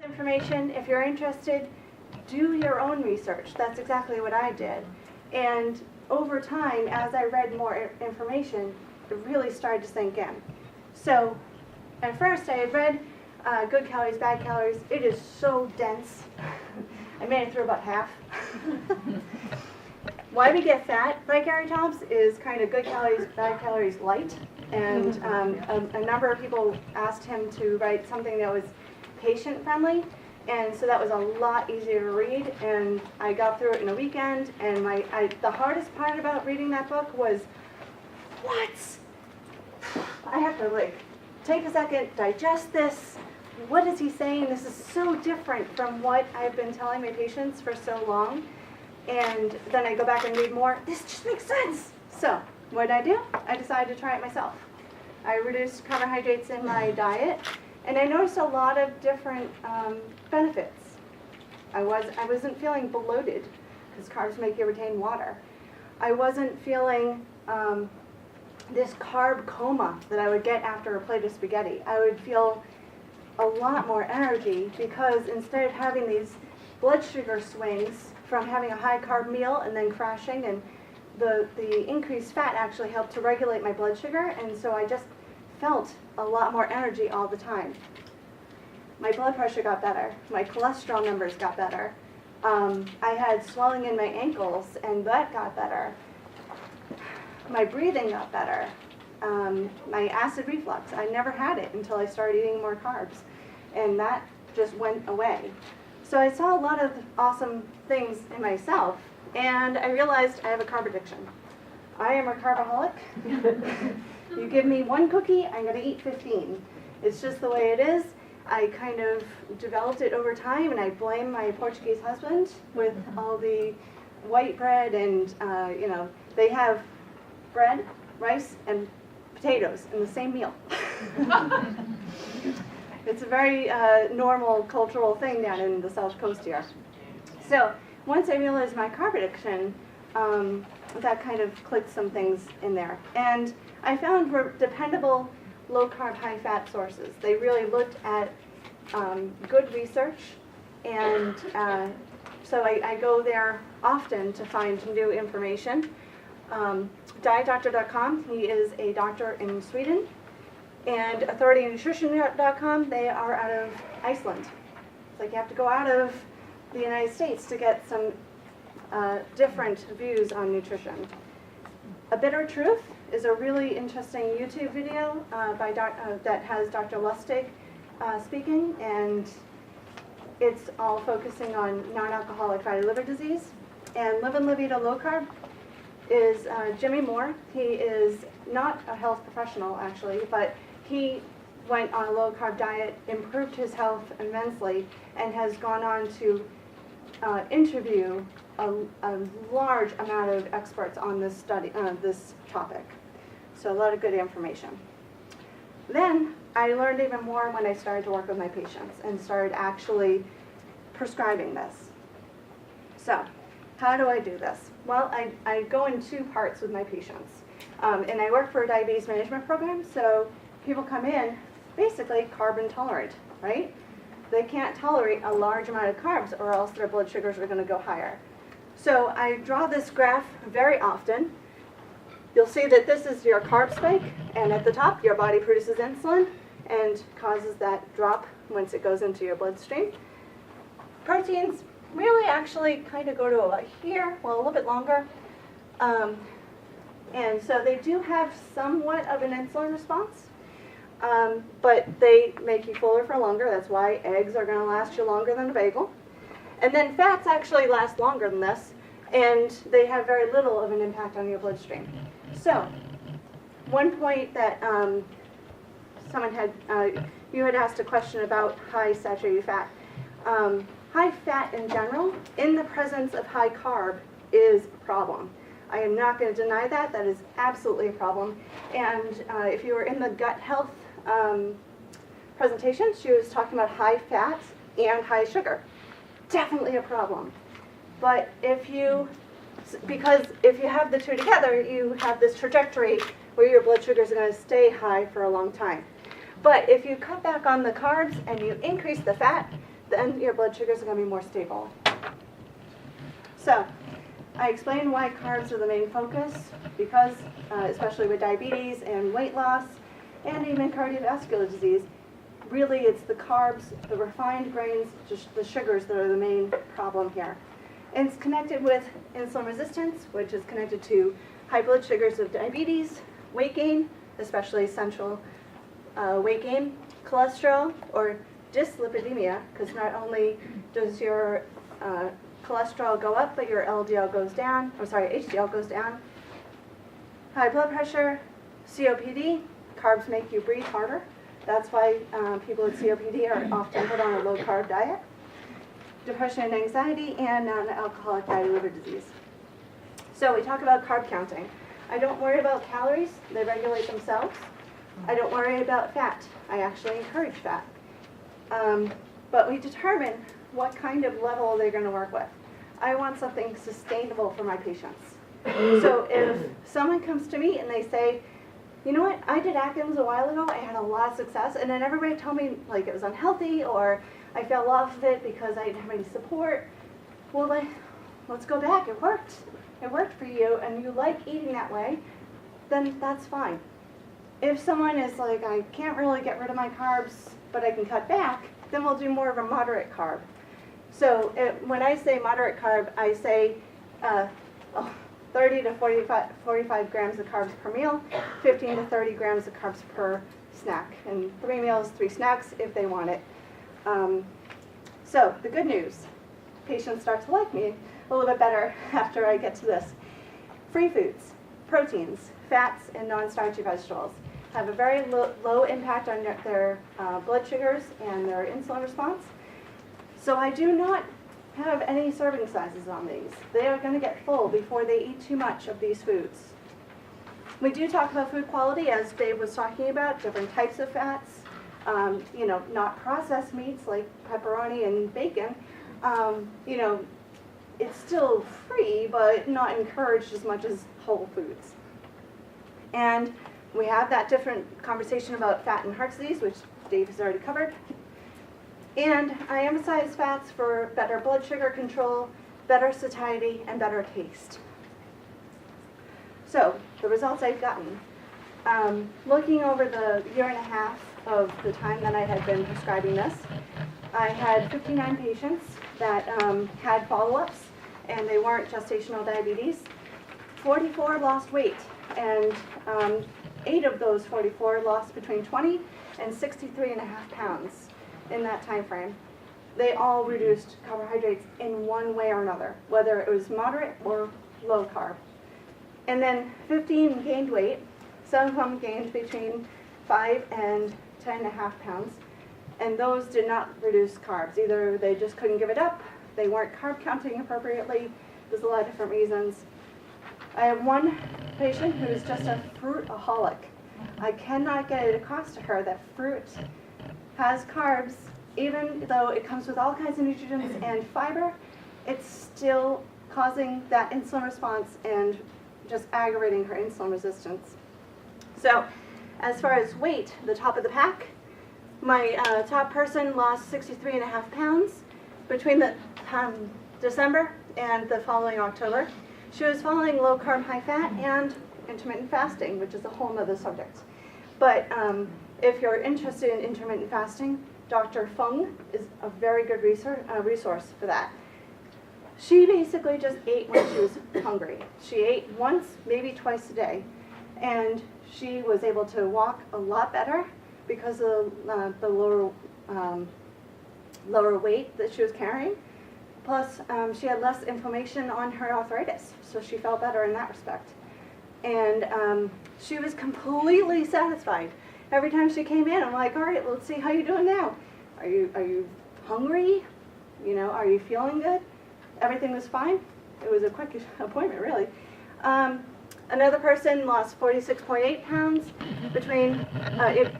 Information, if you're interested, do your own research. That's exactly what I did. And over time, as I read more information, it really started to sink in. So at first I had read good calories, bad calories. It is so dense. I made it through about half. Why we get fat by Gary Toms is kind of good calories, bad calories light. And a number of people asked him to write something that was patient-friendly, and so that was a lot easier to read, and I got through it in a weekend, and the hardest part about reading that book was, what? I have to take a second, digest this. What is he saying? This is so different from what I've been telling my patients for so long, and then I go back and read more. This just makes sense. So what did I do? I decided to try it myself. I reduced carbohydrates in my diet, and I noticed a lot of different benefits. I wasn't feeling bloated, because carbs make you retain water. I wasn't feeling this carb coma that I would get after a plate of spaghetti. I would feel a lot more energy, because instead of having these blood sugar swings from having a high carb meal and then crashing, and the increased fat actually helped to regulate my blood sugar, and so I just felt a lot more energy all the time. My blood pressure got better. My cholesterol numbers got better. I had swelling in my ankles, and that got better. My breathing got better. My acid reflux, I never had it until I started eating more carbs, and that just went away. So I saw a lot of awesome things in myself, and I realized I have a carb addiction. I am a carbaholic. You give me one cookie, I'm going to eat 15. It's just the way it is. I kind of developed it over time, and I blame my Portuguese husband with all the white bread, and they have bread, rice, and potatoes in the same meal. It's a very normal cultural thing down in the South Coast here. So once I realized my carb addiction, that kind of clicked some things in there. And I found were dependable low-carb, high-fat sources. They really looked at good research, and so I go there often to find new information. Dietdoctor.com, he is a doctor in Sweden, and AuthorityNutrition.com, they are out of Iceland. It's like you have to go out of the United States to get some different views on nutrition. A Bitter Truth is a really interesting YouTube video that has Dr. Lustig speaking, and it's all focusing on non-alcoholic fatty liver disease. And Live and Live Eat a Low Carb is Jimmy Moore. He is not a health professional, actually, but he went on a low-carb diet, improved his health immensely, and has gone on to interview a large amount of experts on this this topic. So a lot of good information. Then I learned even more when I started to work with my patients and started actually prescribing this. So how do I do this? Well, I go in two parts with my patients. And I work for a diabetes management program, so people come in basically carb intolerant, right? They can't tolerate a large amount of carbs, or else their blood sugars are going to go higher. So I draw this graph very often. You'll see that this is your carb spike, and at the top your body produces insulin and causes that drop once it goes into your bloodstream. Proteins really actually kind of go to about here, well, a little bit longer. And so they do have somewhat of an insulin response, but they make you fuller for longer. That's why eggs are going to last you longer than a bagel. And then fats actually last longer than this, and they have very little of an impact on your bloodstream. So one point that someone had, you had asked a question about high saturated fat. High fat in general, in the presence of high carb, is a problem. I am not going to deny that. That is absolutely a problem. And if you were in the gut health presentation, she was talking about high fat and high sugar. Definitely a problem. But because if you have the two together, you have this trajectory where your blood sugars are going to stay high for a long time. But if you cut back on the carbs and you increase the fat, then your blood sugars are going to be more stable. So I explained why carbs are the main focus, because especially with diabetes and weight loss and even cardiovascular disease, really it's the carbs, the refined grains, just the sugars that are the main problem here. And it's connected with insulin resistance, which is connected to high blood sugars of diabetes, weight gain, especially central weight gain, cholesterol, or dyslipidemia, because not only does your cholesterol go up, but your LDL goes down, HDL goes down. High blood pressure, COPD, carbs make you breathe harder. That's why people with COPD are often put on a low-carb diet. Depression and anxiety, and non-alcoholic fatty liver disease. So we talk about carb counting. I don't worry about calories, they regulate themselves. I don't worry about fat, I actually encourage fat. But we determine what kind of level they're going to work with. I want something sustainable for my patients. So if someone comes to me and they say, you know what, I did Atkins a while ago, I had a lot of success, and then everybody told me like it was unhealthy, or I fell off of it because I didn't have any support. Well, let's go back, it worked. It worked for you, and you like eating that way, then that's fine. If someone is like, I can't really get rid of my carbs, but I can cut back, then we'll do more of a moderate carb. So when I say moderate carb, I say 30 to 45 grams of carbs per meal, 15 to 30 grams of carbs per snack, and 3 meals, 3 snacks if they want it. So the good news, patients start to like me a little bit better after I get to this. Free foods, proteins, fats, and non-starchy vegetables have a very low impact on their blood sugars and their insulin response. So I do not have any serving sizes on these. They are going to get full before they eat too much of these foods. We do talk about food quality, as Dave was talking about, different types of fats, not processed meats like pepperoni and bacon. It's still free, but not encouraged as much as whole foods. And we have that different conversation about fat and heart disease, which Dave has already covered. And I emphasize fats for better blood sugar control, better satiety, and better taste. So, the results I've gotten. Looking over the year and a half of the time that I had been prescribing this, I had 59 patients that had follow-ups, and they weren't gestational diabetes. 44 lost weight, and 8 of those 44 lost between 20 and 63.5 pounds in that time frame. They all reduced carbohydrates in one way or another, whether it was moderate or low carb. And then 15 gained weight. Some of them gained between 5 and 10.5 pounds, and those did not reduce carbs. Either they just couldn't give it up, they weren't carb counting appropriately. There's a lot of different reasons. I have one patient who is just a fruitaholic. I cannot get it across to her that fruit has carbs, even though it comes with all kinds of nutrients and fiber. It's still causing that insulin response and just aggravating her insulin resistance. So as far as weight, the top of the pack, my top person lost 63.5 pounds between the December and the following October. She was following low carb, high fat, and intermittent fasting, which is a whole other subject. But if you're interested in intermittent fasting, Dr. Fung is a very good resource for that. She basically just ate when she was hungry. She ate once, maybe twice a day, and she was able to walk a lot better because of the lower weight that she was carrying. Plus, she had less inflammation on her arthritis, so she felt better in that respect. And she was completely satisfied. Every time she came in, I'm like, all right, let's see how you're doing now. Are you hungry? Are you feeling good? Everything was fine. It was a quick appointment, really. Another person lost 46.8 pounds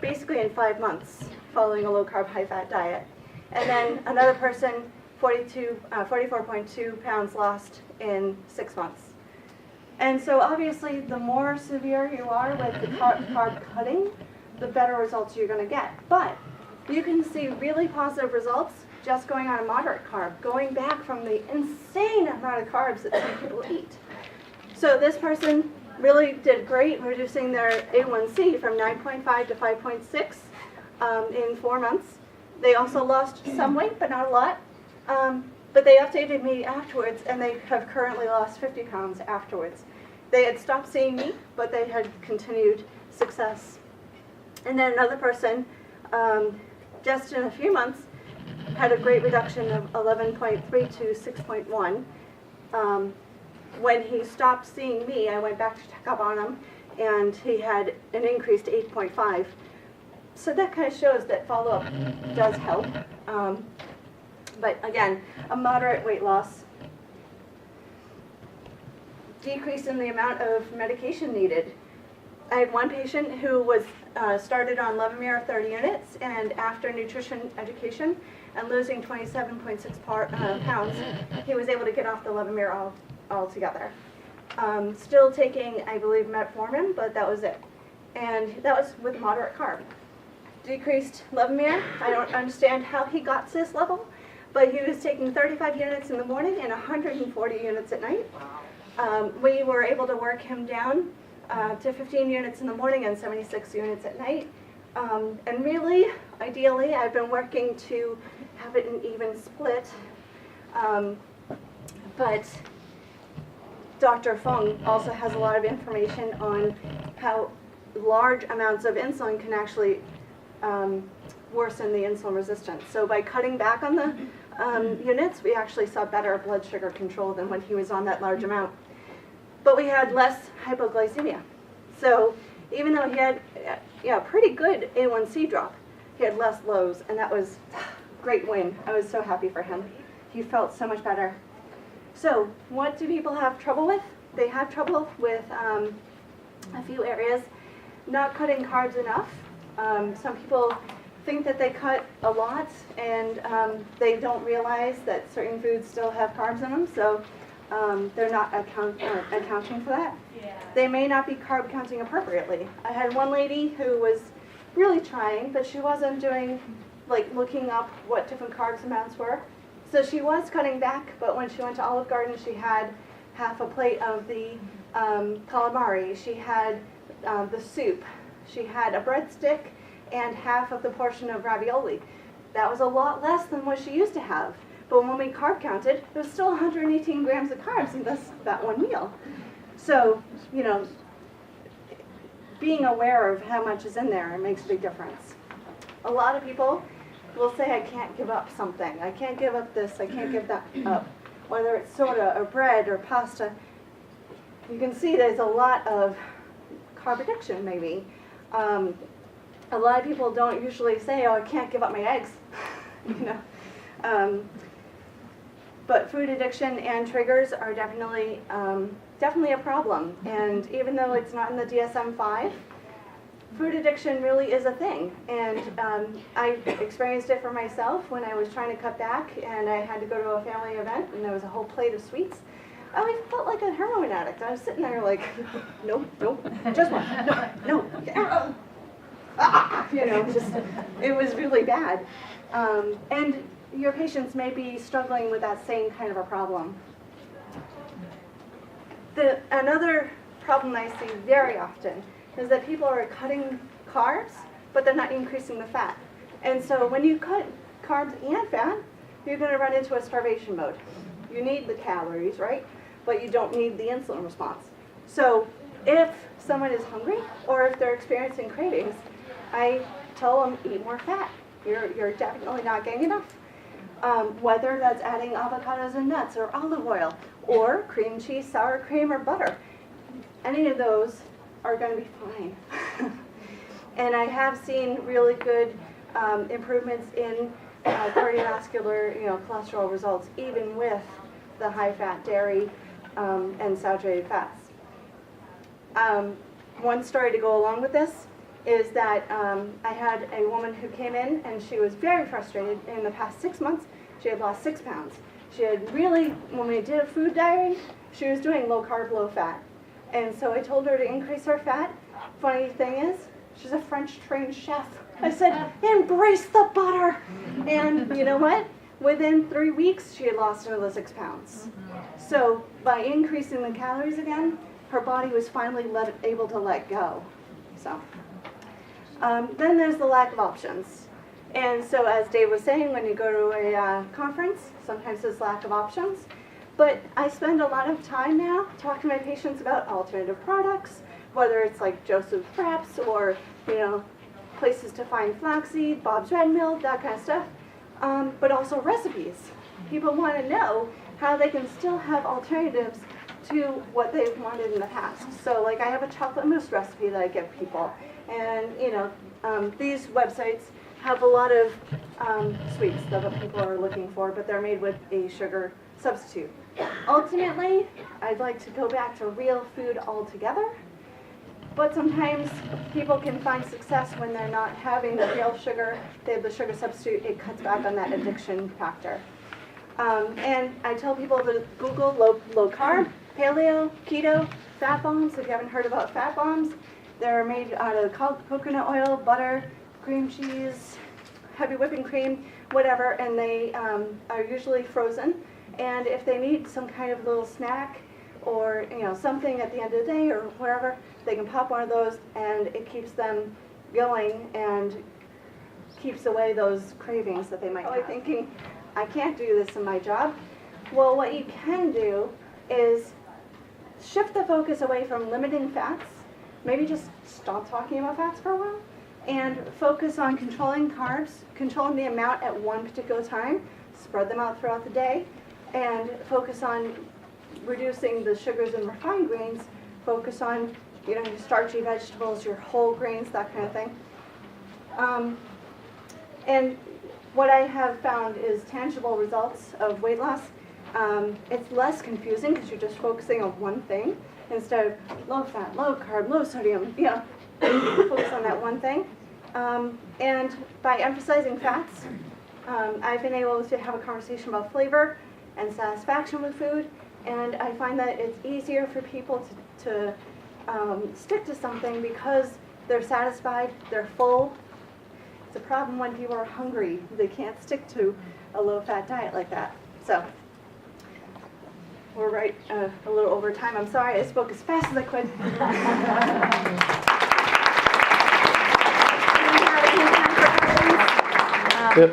basically in 5 months following a low-carb, high-fat diet. And then another person, 44.2 pounds lost in 6 months. And so obviously the more severe you are with the carb cutting, the better results you're going to get. But you can see really positive results just going on a moderate carb, going back from the insane amount of carbs that some people eat. So this person really did great, reducing their A1C from 9.5 to 5.6 in 4 months. They also lost some weight, but not a lot. But they updated me afterwards, and they have currently lost 50 pounds afterwards. They had stopped seeing me, but they had continued success. And then another person, just in a few months, had a great reduction of 11.3 to 6.1. When he stopped seeing me, I went back to check up on him, and he had an increase to 8.5. So that kind of shows that follow-up does help. But again, a moderate weight loss, decrease in the amount of medication needed. I had one patient who was started on Levemir 30 units, and after nutrition education and losing 27.6 pounds, he was able to get off the Levemir altogether. Still taking, I believe, metformin, but that was it. And that was with moderate carb. Decreased Levemir. I don't understand how he got to this level, but he was taking 35 units in the morning and 140 units at night. We were able to work him down to 15 units in the morning and 76 units at night. And really, ideally, I've been working to have it an even split. But Dr. Fung also has a lot of information on how large amounts of insulin can actually worsen the insulin resistance. So by cutting back on the units, we actually saw better blood sugar control than when he was on that large amount. But we had less hypoglycemia. So even though he had pretty good A1C drop, he had less lows, and that was a great win. I was so happy for him. He felt so much better. So what do people have trouble with? They have trouble with a few areas. Not cutting carbs enough. Some people think that they cut a lot, and they don't realize that certain foods still have carbs in them, so they're not accounting for that. Yeah. They may not be carb counting appropriately. I had one lady who was really trying, but she wasn't doing, like, looking up what different carbs amounts were. So she was cutting back, but when she went to Olive Garden, she had half a plate of the calamari. She had the soup. She had a breadstick and half of the portion of ravioli. That was a lot less than what she used to have. But when we carb counted, there was still 118 grams of carbs in that one meal. So, you know, being aware of how much is in there makes a big difference. A lot of people will say, I can't give up something. I can't give up this. I can't give that up. Whether it's soda or bread or pasta, you can see there's a lot of carb addiction maybe. A lot of people don't usually say, oh, I can't give up my eggs. You know. But food addiction and triggers are definitely a problem. And even though it's not in the DSM-5, food addiction really is a thing. And I experienced it for myself when I was trying to cut back, and I had to go to a family event, and there was a whole plate of sweets. I always felt like a heroin addict. I was sitting there like, nope, just one, no. You know, it was really bad. And your patients may be struggling with that same kind of a problem. Another problem I see very often is that people are cutting carbs, but they're not increasing the fat. And so when you cut carbs and fat, you're going to run into a starvation mode. You need the calories, right? But you don't need the insulin response. So if someone is hungry or if they're experiencing cravings, I tell them, eat more fat. You're definitely not getting enough. Whether that's adding avocados and nuts or olive oil or cream cheese, sour cream, or butter. Any of those are going to be fine. And I have seen really good improvements in cardiovascular, cholesterol results, even with the high-fat dairy and saturated fats. One story to go along with this is that I had a woman who came in and she was very frustrated. In the past 6 months, she had lost 6 pounds. She had really, when we did a food diary, she was doing low carb, low fat. And so I told her to increase her fat. Funny thing is, she's a French trained chef. I said, embrace the butter. And you know what? Within 3 weeks, she had lost another 6 pounds. So by increasing the calories again, her body was finally able to let go. So then there's the lack of options. And so as Dave was saying, when you go to a conference, sometimes there's lack of options. But I spend a lot of time now talking to my patients about alternative products, whether it's like Joseph Frapp's or, places to find flaxseed, Bob's Red Mill, that kind of stuff. But also recipes. People want to know how they can still have alternatives to what they've wanted in the past. So like I have a chocolate mousse recipe that I give people. And these websites have a lot of sweets that people are looking for, but they're made with a sugar substitute. Ultimately, I'd like to go back to real food altogether, but sometimes people can find success when they're not having the real sugar, they have the sugar substitute, it cuts back on that addiction factor. And I tell people to Google low carb, paleo, keto, fat bombs. If you haven't heard about fat bombs, they're made out of coconut oil, butter, cream cheese, heavy whipping cream, whatever, and they are usually frozen. And if they need some kind of little snack or something at the end of the day or whatever, they can pop one of those and it keeps them going and keeps away those cravings that they might have. Thinking, I can't do this in my job. Well, what you can do is shift the focus away from limiting fats, maybe just stop talking about fats for a while, and focus on controlling carbs, controlling the amount at one particular time, spread them out throughout the day, and focus on reducing the sugars and refined grains, focus on your starchy vegetables, your whole grains, that kind of thing. And what I have found is tangible results of weight loss. It's less confusing because you're just focusing on one thing instead of low fat, low carb, low sodium, focus on that one thing. And by emphasizing fats, I've been able to have a conversation about flavor and satisfaction with food, and I find that it's easier for people to stick to something because they're satisfied, they're full. It's a problem when people are hungry. They can't stick to a low-fat diet like that. So we're right a little over time. I'm sorry, I spoke as fast as I could. You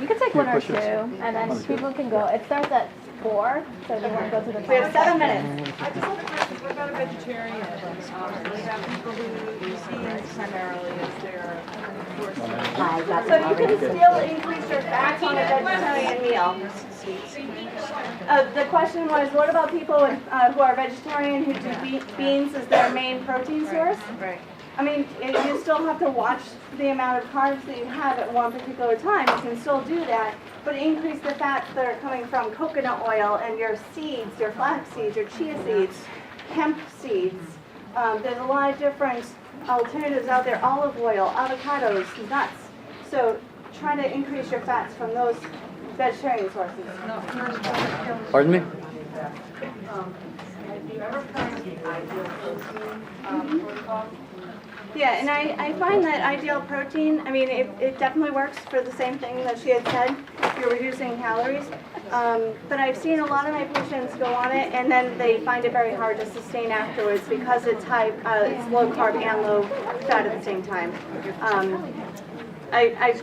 can take one or two, and then people can go. It starts at 4, so if you want to go to the. We have 7 minutes. I just have a question. What about a vegetarian? We have people who eat primarily as their So you can still increase your fats on a vegetarian meal. The question was, what about people who are vegetarian who do beans as their main protein source? Right. I mean, you still have to watch the amount of carbs that you have at one particular time. You can still do that, but increase the fats that are coming from coconut oil and your seeds, your flax seeds, your chia seeds, hemp seeds. There's a lot of different alternatives out there, olive oil, avocados, nuts. So try to increase your fats from those vegetarian sources. Pardon me? Have you ever heard of the ideal protein protocol? Yeah, and I find that ideal protein, I mean, it definitely works for the same thing that she had said, you're reducing calories. But I've seen a lot of my patients go on it, and then they find it very hard to sustain afterwards because it's it's low carb and low fat at the same time. I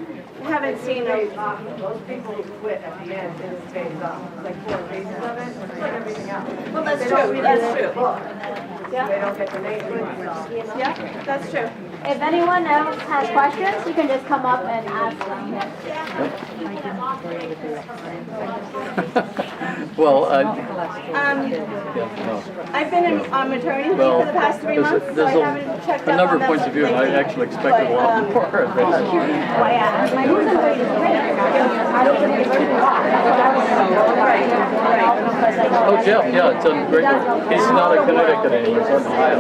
haven't seen Most people quit at the end and it stays up. It's like 4 phases of it. It's like everything else. Well, that's They true. don't read That's the true. book. Yeah. They don't get the name of it. Yeah, that's true. If anyone else has questions, you can just come up and ask them. Well, I've been on maternity leave for the past 3 months, so I there's haven't checked a up number on of points of view, and I lately. actually expected a lot more of this. Well, yeah, my husband Oh, Jeff, yeah, it's a great. He's not in Connecticut anymore, he's in Ohio.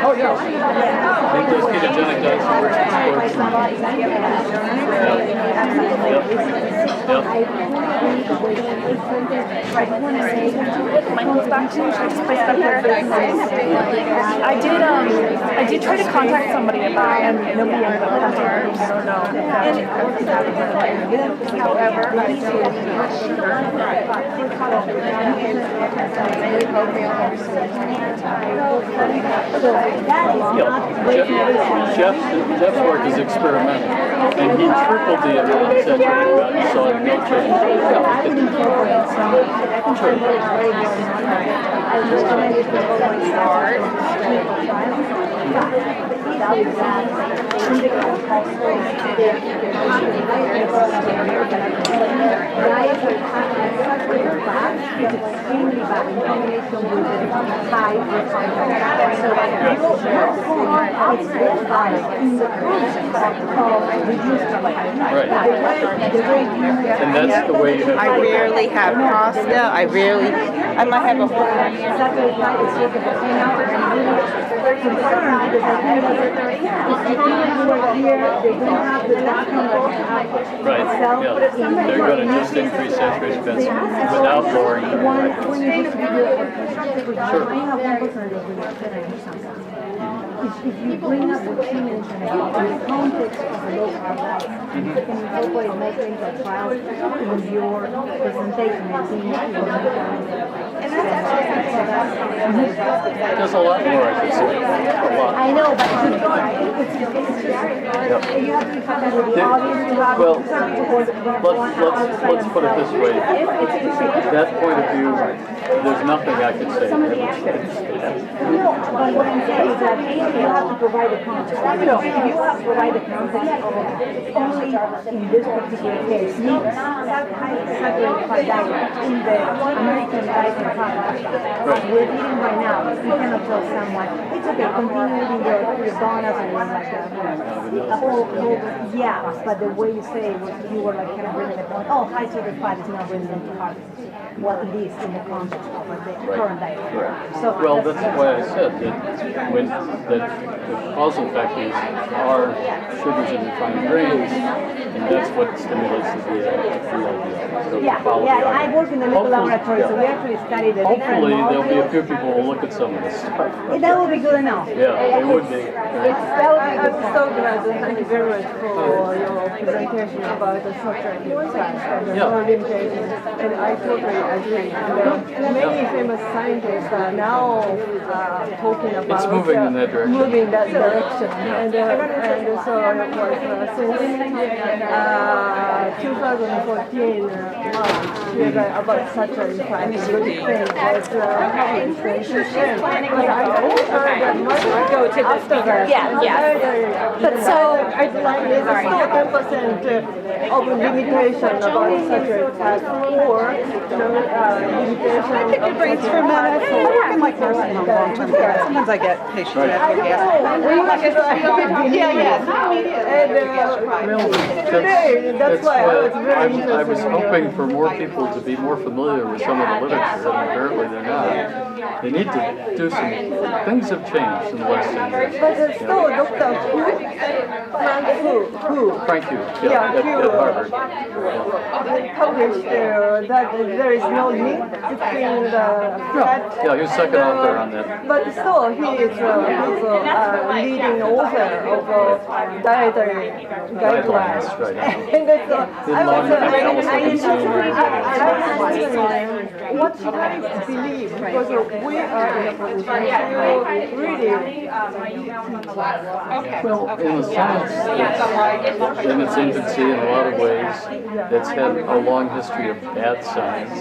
Oh, yeah. I think those ketogenic diets are very important. My phone's back to should I just place it up here? I did try to contact somebody about it and nobody ended up contacting me. I don't know. However, I Jeff's work is experimental, and he tripled the amount of saturated fat and saw no change. Right. And that's the way you have to. I rarely have pasta. I might have a whole. Right, yeah. They're going to just increase saturation fats without lowering the If you bring up what she mentioned about the context of a low carb diet, you can incorporate clinical trials in your presentation and see what you're And that's actually something that There's a lot more I could say. A lot. I know, but it's you have to be familiar with the audience. Well, let's put it this way. That point of view, there's nothing I could say. No, but what I'm saying is that you have to provide the context. You have to provide the context of only in this particular case, not saturated fat diet in the American diet and fat lifestyle. We're eating right now. You cannot tell someone, it's okay, continue eating your donuts and like that. Yeah, but the way you say it was, you were like kind of bringing the point, oh, high saturated fat is not really into carbs. What it is in the context of the current diet. So Well, that's why I said that the causal factors are sugars and refined grains, and that's what stimulates the VLDL. So yeah, I work in the local laboratory, so we actually study the different Hopefully, there'll be a molecules. few people who will look at some of this stuff. That would be good enough. Yeah, it would be. That would be good. I'm so glad. Thank you very much for your presentation about the saturated fat and the limitation. And I totally agree. And many famous scientists are now talking about It's moving in that direction. Moving that direction. And so it was since 2014 about saturated fat. The good thing was having but I also heard that much go to after that. But so I'd like there's still 10% of limitation about saturated fat or limitation. I pick your brains for a minute. I work in like nursing home long-term care. Sometimes I get patients that and that's why I was very interested. I was hoping for more people to be more familiar with some of the literature, and apparently they're not. They need to do some things have changed in the last 10 years. But still, Dr. Frank Hugh, at Harvard. Published that there is no link between the fat. Yeah, he was second author on that. But still, he is leading author of dietary guidelines. Right. And that's, I was wondering, what should I believe? Because we are in a position to really. Well, in a sense, it's in its infancy in a lot of ways. It's had a long history of bad science.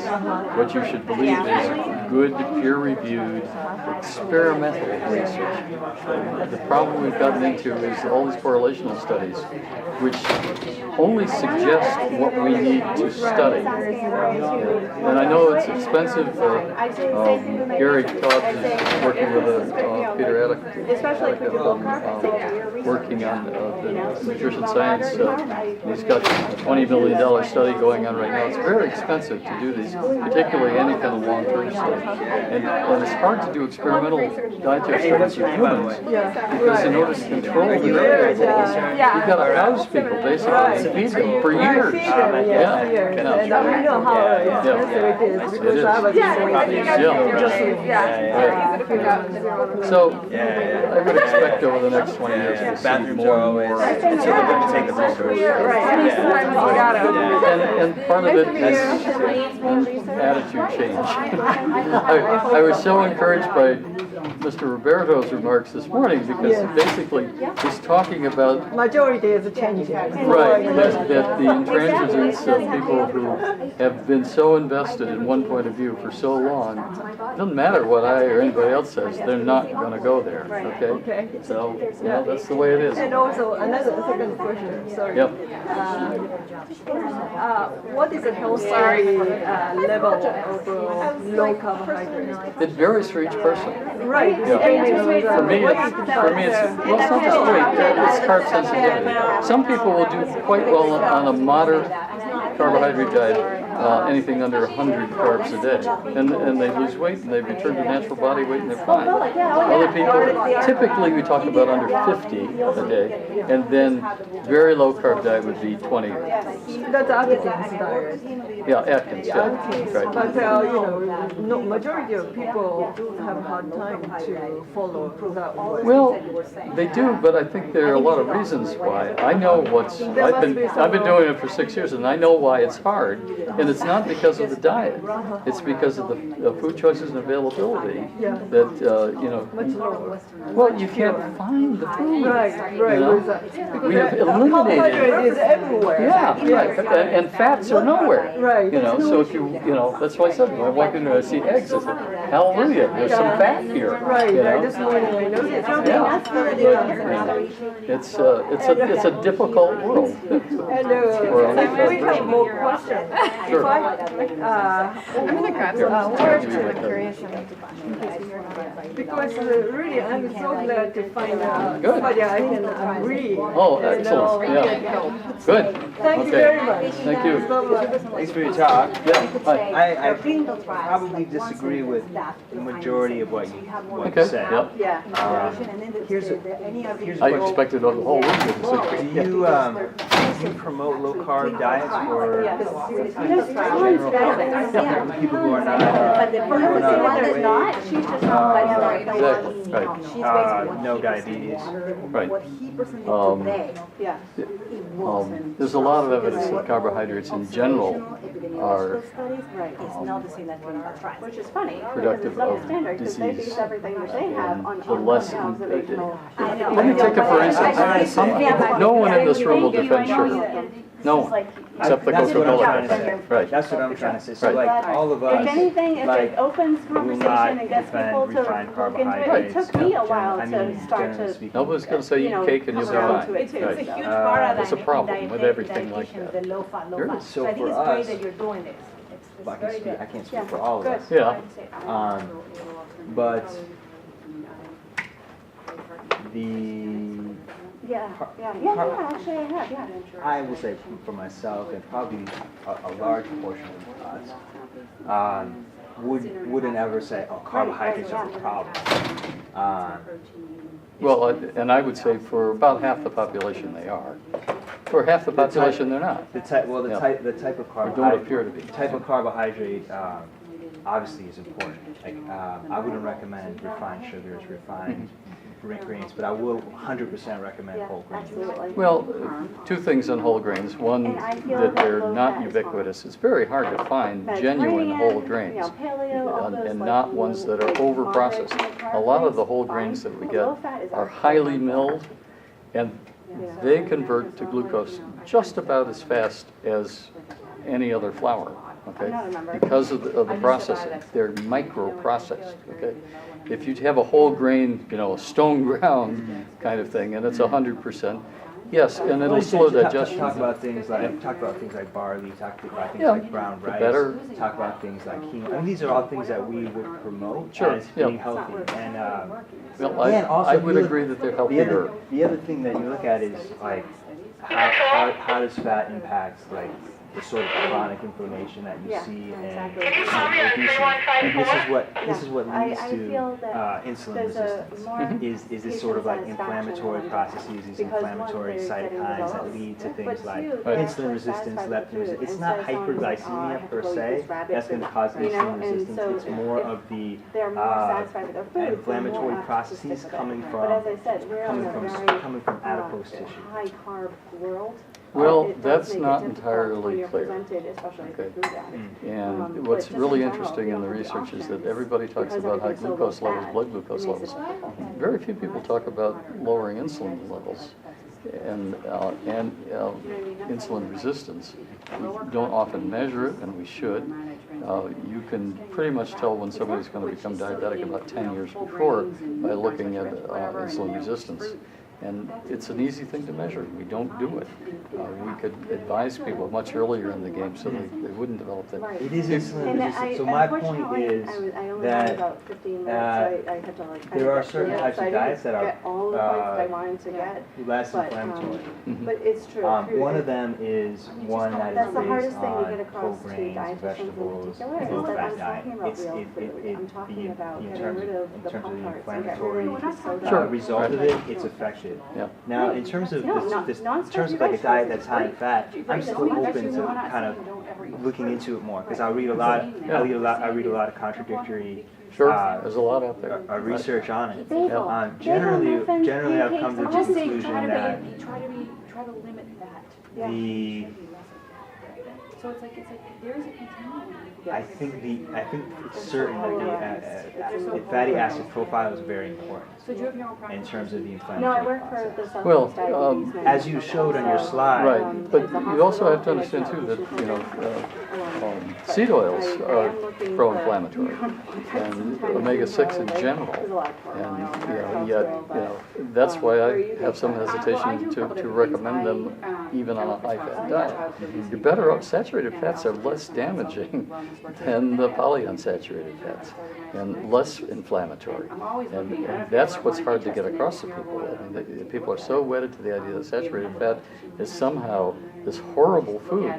What you should believe is good, peer-reviewed, experimental research. The problem we've gotten into is all these correlational studies, which only suggest what we need to study. And I know it's expensive. Gary Todd is working with Peter Attic. especially if you go carpet, you're working on the nutrition science. He's got a $20 million study going on right now. It's very expensive to do these, particularly any kind of long-term study. And it's hard to do experimental dietary studies with humans because in order to control the variables, you've got to house people basically and feed them for years. And I know how expensive it is because I was So I would expect over the next 20 years to see more and more. And part of it is attitude change. I was so encouraged by Mr. Roberto's remarks this morning because basically he's talking about majority is changing. right, that the intransigence of people who have been so invested in one point of view for so long, it doesn't matter what I or anybody else says, they're not going to go there, okay? So, that's the way it is. And also, another second question, sorry. Yep. What is the healthy level of low carbohydrate? It varies for each person. Right. Yeah. For me, well, it's not just weight, it's carb sensitivity. Some people will do quite well on a moderate carbohydrate diet, anything under 100 carbs a day, and they lose weight and they return to natural body weight and they're fine. Other people, typically we talk about under 50 a day, and then very low carb diet would be 20. That's Atkins diet. Yeah, Atkins, right. But no, majority of people have a hard time to follow that way. Well, they do, but I think there are a lot of reasons why. I know I've been doing it for 6 years, and I know why it's hard, and it's not because of the diet. It's because of the food choices and availability that, well, you can't find the food. Right. We have eliminated Is everywhere. and fats are nowhere. Right. So if that's why I said, when I walk in there, I see eggs, I said, hallelujah, there's some fat here. Right. This morning I noticed. It's a difficult world. And we have more questions. Sure. I'm gonna grab some storage because I'm curious. Because really, I'm so glad to find out Good. somebody I can agree. Oh, excellent, yeah. Good. Thank you very much. Thank you. Thanks for your talk. Yeah, hi. I probably disagree with the majority of what you Okay, said. yep. Here's a I question. expected a whole week to disagree. Do you promote low carb diets for general public? People who are not Exactly, right. no diabetes. Right. There's a lot of evidence that carbohydrates in general are Which is funny. productive because of standard, 'cause they disease. base everything that they have on The less, compounds that they can- let me take it for instance. No one in this room will defend sugar. No one, except the That's what I'm Coca-Cola trying to company. say. Right. That's what I'm trying to say. So Right. like all of us, If anything, if like, it opens conversation and gets defend people to refined look into it, it carbohydrates. took me a while I to mean, start generally to, speaking. Nobody's going to say eat cake and you'll be come around fine. to it too. Right. It's a huge part of There's a problem with everything like that. The low fat, There is. So I think for it's us, great that you're doing this. It's I very good. can't speak for all of us. Yeah. But the actually I have, yeah. I will say for myself and probably a large portion of us wouldn't ever say, oh, carbohydrates are the problem. Well, and I would say for about half the population they are. For half the population they're not. The type of carbohydrate. appear to be. The type of carbohydrate obviously is important. Like I wouldn't recommend refined sugars, refined grains, but I will 100% recommend whole grains. Absolutely. Well, two things on whole grains. One, that they're not ubiquitous. It's very hard to find genuine whole grains, and not ones that are over-processed. A lot of the whole grains that we get are highly milled, and they convert to glucose just about as fast as any other flour, okay? Because of the processing. They're micro-processed, okay? If you have a whole grain, a stone ground kind of thing, and it's 100%, Yes, and it'll slow digestion. Talk about things like barley. Talk about things Yeah, like brown the rice. better. Talk about things like quinoa. I mean, these are all things that we would promote Sure, as yeah. being healthy. And Well, and also I would the other- agree that they're the healthier. other thing that you look at is like how does fat impact like the sort of chronic inflammation that you Yeah, see in exactly. obesity. And this is what leads I to feel that insulin there's a resistance. more Is this sort of like patient inflammatory satisfaction processes, these because one, inflammatory they're getting cytokines that results. lead to But things like two, they're insulin actually resistance, satisfied leptin with resistance. food It's not instead of someone, hyperglycemia I have to per go eat se this rabbit that's going to food, cause you know, insulin and resistance. so It's more if of the they're more satisfied with their food, they're inflammatory more apt to processes stick with it. coming But as I said, we're in a very coming from adipose tissue. high carb world. Well, It does that's make it not difficult entirely when you're clear. presented, especially as a Okay. food addict. And But what's just really in general, interesting you in the don't have research is that options everybody talks because about high everything's so glucose low levels, fat. blood glucose It makes levels. it difficult. Very few people talk about lowering insulin levels and insulin resistance. We don't often measure it, and we should. You can pretty much tell when somebody's going to become diabetic about 10 years before by looking at insulin resistance. And it's an easy thing to measure. We don't do it. We could advise people much earlier in the game so they wouldn't develop that. It is insulin And resistant. So my point unfortunately, is I only had that about 15 minutes, so I had to like kind there of are get certain through it. types So of I didn't diets that are, get all the points that I wanted to get. less But, inflammatory. but it's true. One of them is one that That's is the based hardest thing to on get whole across to grains, dietitians in vegetables, particular, is low that fat I'm diet. talking about real food. I'm talking about getting rid of the in terms of the Pop-Tarts and getting inflammatory rid of the soda. Sure. result of it, it's effective. Yeah. Now, in terms of No, this, in non-starchy terms of like a vegetables diet is that's high in great. fat, I'm still open to kind of looking into it more because I read a lot. I read a lot of contradictory. Sure, there's a lot out there. Research on it. Bagel. Generally, I've come to the Just say, conclusion that try to limit that. the So it's like, there is a continuum. I think it's certain that the fatty acid profile is very important So do you have your own in practice? terms of the No, I inflammatory work for process. the Well, Southwest Diabetes as you showed on your So, slide. Right, but as a you also have to hospital, understand too that, I you know, but seed oils I am are looking pro-inflammatory for- and omega-6 in general. There's a lot of pork oil And, in you our know, yet, hospital, you know, but, that's why where I you have some get- hesitation to recommend them even on a high-fat diet. You're better off, saturated fats are less damaging than the polyunsaturated fats and less inflammatory. And that's what's hard to get across to people. I mean, the people are so wedded to the idea that saturated fat is somehow this horrible food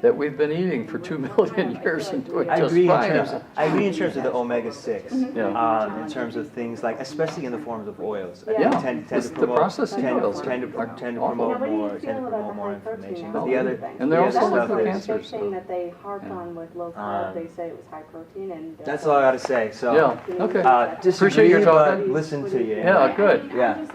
that we've been eating for 2 million years and doing I just agree fine. I agree in terms of the omega-6. Yeah. In terms of things like, especially in the forms of oils. Yeah. Tend It's to the promote, processed oils tend to are promote Now, more, what do you tend feel to about promote the more high protein? inflammation. That's But the other thing. And they're the also other liver stuff is, cancer. Big thing that they harped on with low carb, they say it was high protein and. that's all I gotta say. So, Yeah, okay. disagree, Appreciate your but talking. listen to you. Yeah, good. Yeah.